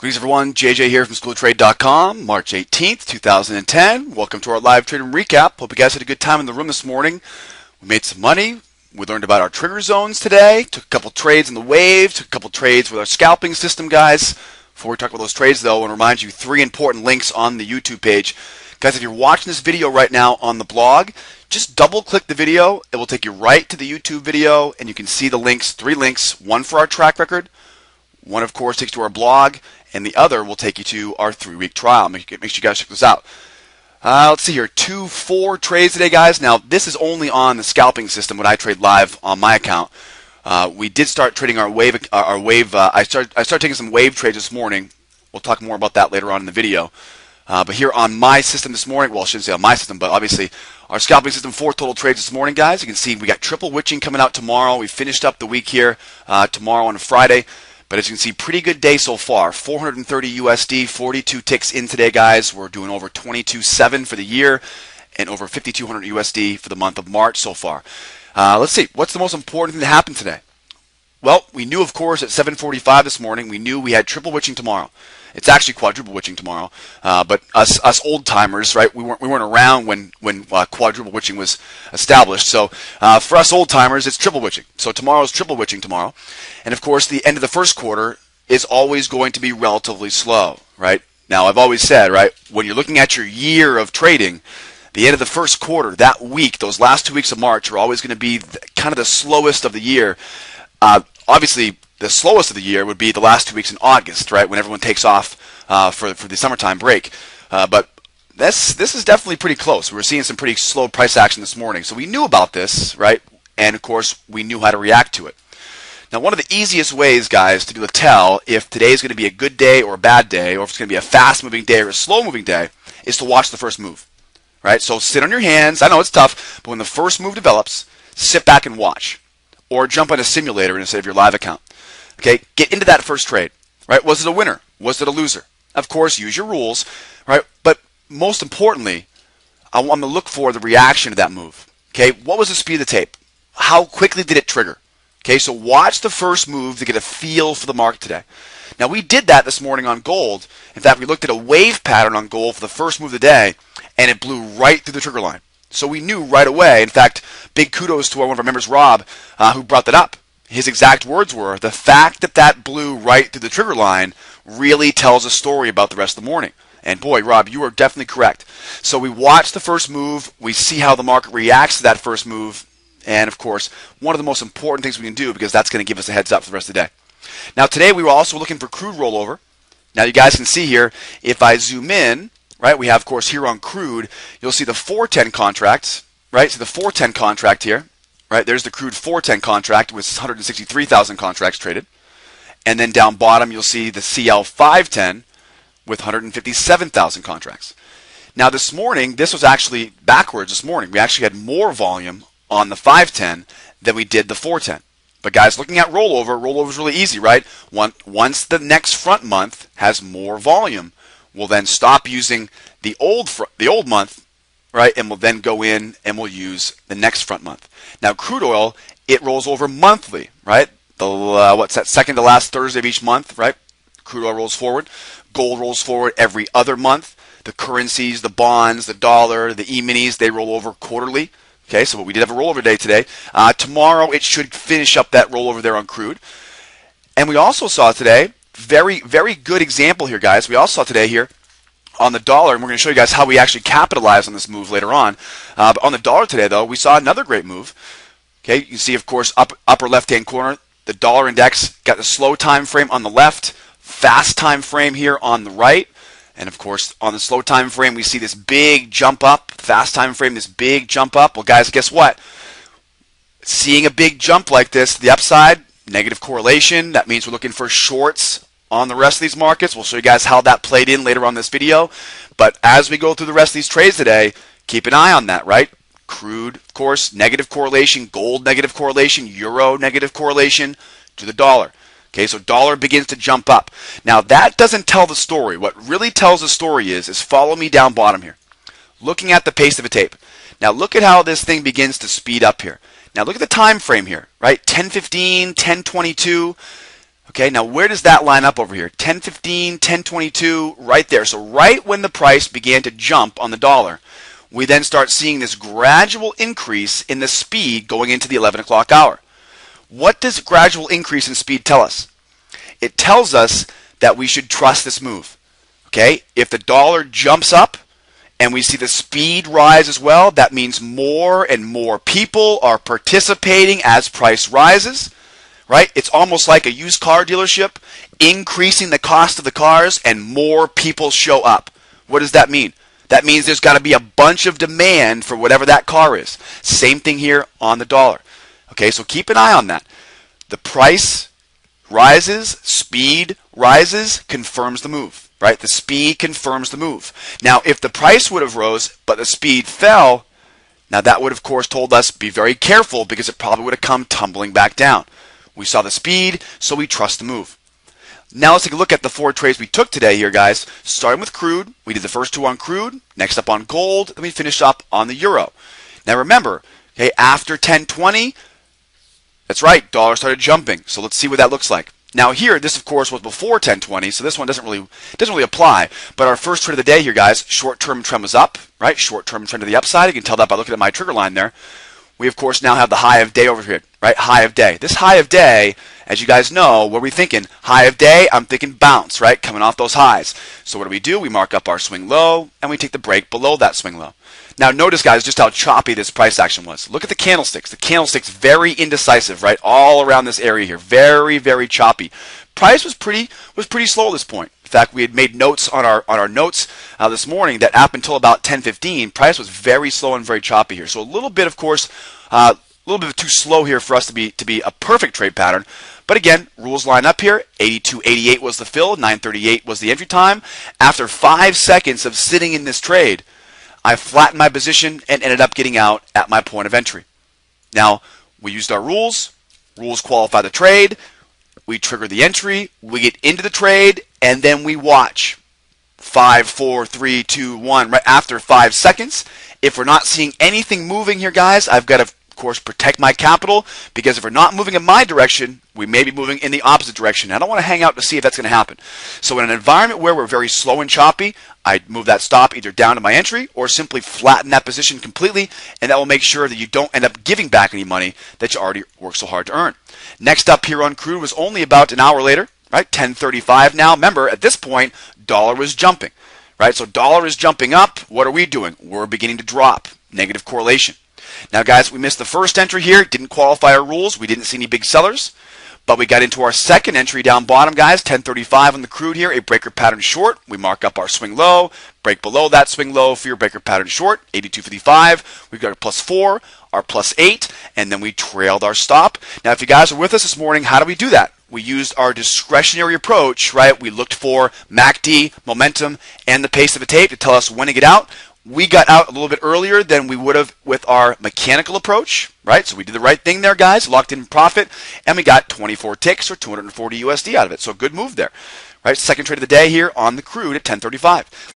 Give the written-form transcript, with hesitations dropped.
Greetings everyone, JJ here from SchoolOfTrade.com, March 18th, 2010. Welcome to our live trading recap. Hope you guys had a good time in the room this morning. We made some money. We learned about our trigger zones today. Took a couple trades in the wave. Took a couple trades with our scalping system, guys. Before we talk about those trades, though, I want to remind you 3 important links on the YouTube page. Guys, if you're watching this video right now on the blog, just double-click the video. It will take you right to the YouTube video, and you can see the links, 3 links, one for our track record, one, of course, takes to our blog, and the other will take you to our 3-week trial. Make sure you guys check this out. Let's see here, 4 trades today, guys. Now, this is only on the scalping system when I trade live on my account. We did start trading our wave. I started taking some wave trades this morning. We'll talk more about that later on in the video. But here on my system this morning, well, I shouldn't say on my system, but obviously our scalping system, 4 total trades this morning, guys. You can see we got triple witching coming out tomorrow. We finished up the week here tomorrow on a Friday. But as you can see, pretty good day so far. 430 USD, 42 ticks in today, guys. We're doing over 22.7 for the year and over 5,200 USD for the month of March so far. Let's see, what's the most important thing that happened today? Well, we knew, of course, at 7:45 this morning, we knew we had triple witching tomorrow. It's actually quadruple witching tomorrow, but us old timers, right? We weren't around when quadruple witching was established. So for us old timers, it's triple witching. So tomorrow's triple witching tomorrow, and of course, the end of the first quarter is always going to be relatively slow, right? Now, I've always said, right, when you're looking at your year of trading, the end of the first quarter, that week, those last 2 weeks of March are always going to be kind of the slowest of the year. Obviously, the slowest of the year would be the last 2 weeks in August, right, when everyone takes off for the summertime break. But this is definitely pretty close. We were seeing some pretty slow price action this morning. So we knew about this, right? And, of course, we knew how to react to it. Now, one of the easiest ways, guys, to be able to tell if today is going to be a good day or a bad day, or if it's going to be a fast-moving day or a slow-moving day, is to watch the first move, right? So sit on your hands. I know it's tough, but when the first move develops, sit back and watch. Or jump on a simulator instead of your live account. Okay, get into that first trade, right? Was it a winner? Was it a loser? Of course, use your rules, right? But most importantly, I want to look for the reaction to that move. Okay, what was the speed of the tape? How quickly did it trigger? Okay, so watch the first move to get a feel for the market today. Now, we did that this morning on gold. In fact, we looked at a wave pattern on gold for the first move of the day, and it blew right through the trigger line. So we knew right away. In fact, big kudos to one of our members, Rob, who brought that up. His exact words were, the fact that that blew right through the trigger line really tells a story about the rest of the morning. And boy, Rob, you are definitely correct. So we watch the first move. We see how the market reacts to that first move. And, of course, one of the most important things we can do, because that's going to give us a heads up for the rest of the day. Now, today we were also looking for crude rollover. Now, you guys can see here, if I zoom in, right, we have, of course, here on crude, you'll see the 410 contracts, right? So the 410 contract here, right? There's the crude 410 contract with 163,000 contracts traded. And then down bottom, you'll see the CL 510 with 157,000 contracts. Now, this morning, this was actually backwards this morning. We actually had more volume on the 510 than we did the 410. But guys, looking at rollover is really easy, right? Once the next front month has more volume, we'll then stop using the old month, right? And we'll then go in and we'll use the next front month. Now, crude oil, it rolls over monthly, right? What's that, second to last Thursday of each month, right? Crude oil rolls forward. Gold rolls forward every other month. The currencies, the bonds, the dollar, the E-minis, they roll over quarterly. Okay, so we did have a rollover day today. Tomorrow, it should finish up that rollover there on crude. And we also saw today, very, very good example here, guys. We also saw today here on the dollar, and we're going to show you guys how we actually capitalize on this move later on. But on the dollar today, though, we saw another great move. Okay, you can see, of course, upper left-hand corner, the dollar index got the slow time frame on the left, fast time frame here on the right. And, of course, on the slow time frame, we see this big jump up. Fast time frame, this big jump up. Well, guys, guess what? Seeing a big jump like this, the upside, negative correlation. That means we're looking for shorts on the rest of these markets. We'll show you guys how that played in later on this video. But as we go through the rest of these trades today, keep an eye on that, right? Crude, of course, negative correlation. Gold, negative correlation. Euro, negative correlation to the dollar. Okay, so dollar begins to jump up. Now, that doesn't tell the story. What really tells the story is follow me down bottom here. Looking at the pace of a tape. Now, look at how this thing begins to speed up here. Now, look at the time frame here, right? 10:15, 10:22. Okay, now where does that line up over here? 10.15, 10.22, right there. So right when the price began to jump on the dollar, we then start seeing this gradual increase in the speed going into the 11 o'clock hour. What does gradual increase in speed tell us? It tells us that we should trust this move. Okay, if the dollar jumps up and we see the speed rise as well, that means more and more people are participating as price rises. Right? It's almost like a used car dealership increasing the cost of the cars and more people show up. What does that mean? That means there's got to be a bunch of demand for whatever that car is. Same thing here on the dollar. Okay, so keep an eye on that. The price rises, speed rises, confirms the move. Right? The speed confirms the move. Now, if the price would have rose, but the speed fell, now that would, of course, told us be very careful because it probably would have come tumbling back down. We saw the speed, so we trust the move. Now let's take a look at the 4 trades we took today here, guys. Starting with crude, we did the first 2 on crude, next up on gold, then we finished up on the euro. Now remember, okay, after 10.20, that's right, dollar started jumping. So let's see what that looks like. Now here, this of course was before 10.20, so this one doesn't really apply. But our first trade of the day here, guys, short-term trend was up, right? Short-term trend to the upside. You can tell that by looking at my trigger line there. We, of course, now have the high of day over here, right? High of day. This high of day, as you guys know, what are we thinking? High of day, I'm thinking bounce, right? Coming off those highs. So what do? We mark up our swing low, and we take the break below that swing low. Now, notice, guys, just how choppy this price action was. Look at the candlesticks. The candlesticks, very indecisive, right? All around this area here. Very, very choppy. Price was pretty slow at this point. In fact, we had made notes on our notes this morning that up until about 10:15, price was very slow and very choppy here. So a little bit, of course, a little bit too slow here for us to be a perfect trade pattern. But again, rules line up here. 82.88 was the fill. 9:38 was the entry time. After 5 seconds of sitting in this trade, I flattened my position and ended up getting out at my point of entry. Now, we used our rules. Rules qualify the trade. We trigger the entry, we get into the trade, and then we watch. 5, 4, 3, 2, 1, right after 5 seconds. If we're not seeing anything moving here, guys, I've got to, of course, protect my capital, because if we're not moving in my direction, we may be moving in the opposite direction. I don't want to hang out to see if that's going to happen. So in an environment where we're very slow and choppy, I move that stop either down to my entry or simply flatten that position completely, and that will make sure that you don't end up giving back any money that you already worked so hard to earn. Next up here on crude was only about an hour later, right? 10:35 now. Remember, at this point, dollar was jumping, right? So dollar is jumping up. What are we doing? We're beginning to drop. Negative correlation. Now, guys, we missed the first entry here. Didn't qualify our rules. We didn't see any big sellers. But we got into our second entry down bottom, guys. 10:35 on the crude here. A breaker pattern short. We mark up our swing low. Break below that swing low for your breaker pattern short. 82.55. We've got our +4, our +8, and then we trailed our stop. Now, if you guys are with us this morning, how do we do that? We used our discretionary approach, right? We looked for MACD, momentum, and the pace of the tape to tell us when to get out. We got out a little bit earlier than we would have with our mechanical approach, right? So we did the right thing there, guys, locked in profit, and we got 24 ticks or 240 USD out of it. So good move there, right? Second trade of the day here on the crude at 10:35.